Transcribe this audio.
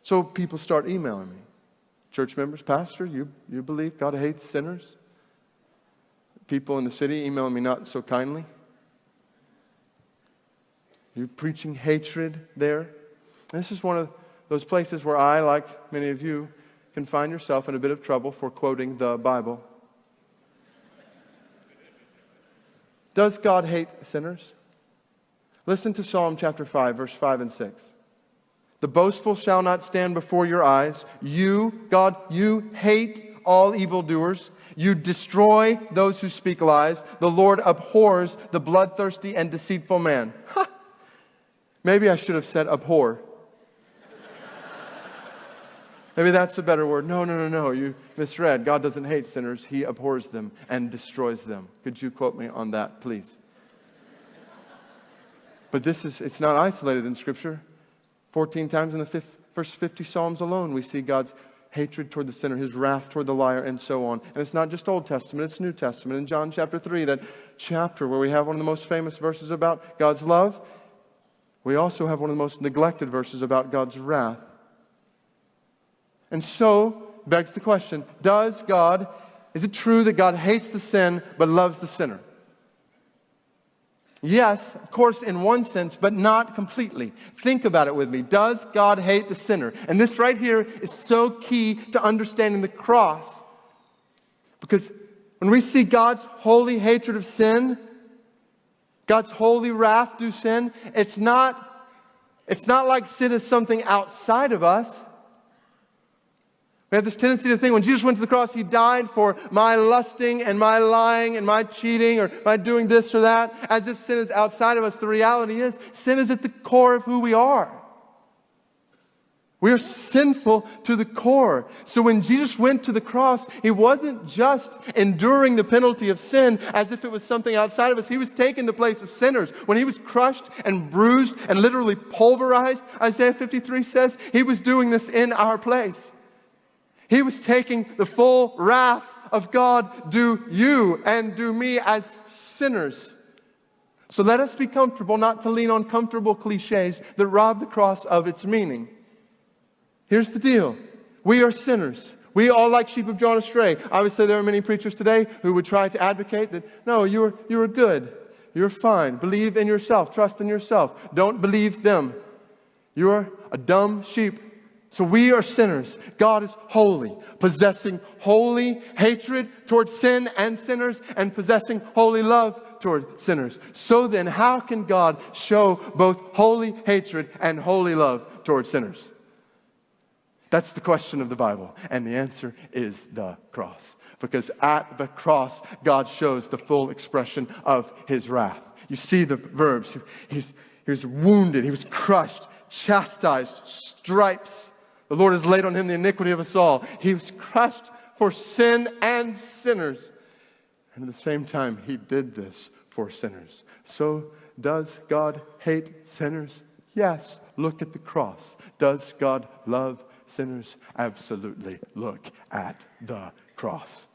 So people start emailing me. Church members, pastor, you believe God hates sinners? People in the city emailing me not so kindly. You're preaching hatred there. And this is one of those places where I, like many of you, can find yourself in a bit of trouble for quoting the Bible. Does God hate sinners? Listen to Psalm chapter 5, verse 5 and 6. The boastful shall not stand before your eyes. You, God, you hate all evildoers. You destroy those who speak lies. The Lord abhors the bloodthirsty and deceitful man. Ha! Maybe I should have said abhor. Maybe that's a better word. No. You misread. God doesn't hate sinners. He abhors them and destroys them. Could you quote me on that, please? But it's not isolated in Scripture. 14 times in the first 50 Psalms alone, we see God's hatred toward the sinner, His wrath toward the liar, and so on. And it's not just Old Testament, it's New Testament. In John chapter 3, that chapter where we have one of the most famous verses about God's love, we also have one of the most neglected verses about God's wrath. And so, begs the question, is it true that God hates the sin but loves the sinner? Yes, of course, in one sense, but not completely. Think about it with me. Does God hate the sinner? And this right here is so key to understanding the cross. Because when we see God's holy hatred of sin, God's holy wrath due sin, it's not like sin is something outside of us. We have this tendency to think when Jesus went to the cross, He died for my lusting and my lying and my cheating or my doing this or that, as if sin is outside of us. The reality is, sin is at the core of who we are. We are sinful to the core. So when Jesus went to the cross, He wasn't just enduring the penalty of sin as if it was something outside of us. He was taking the place of sinners. When He was crushed and bruised and literally pulverized, Isaiah 53 says, He was doing this in our place. He was taking the full wrath of God due you and due me as sinners. So let us be comfortable not to lean on comfortable cliches that rob the cross of its meaning. Here's the deal. We are sinners. We all like sheep have gone astray. Obviously, there are many preachers today who would try to advocate that, no, you're good. You're fine. Believe in yourself. Trust in yourself. Don't believe them. You're a dumb sheep. So we are sinners. God is holy, possessing holy hatred towards sin and sinners, and possessing holy love toward sinners. So then, how can God show both holy hatred and holy love toward sinners? That's the question of the Bible. And the answer is the cross. Because at the cross, God shows the full expression of His wrath. You see the verbs. He was wounded. He was crushed, chastised, stripes. The Lord has laid on Him the iniquity of us all. He was crushed for sin and sinners. And at the same time, He did this for sinners. So, does God hate sinners? Yes. Look at the cross. Does God love sinners? Absolutely. Look at the cross.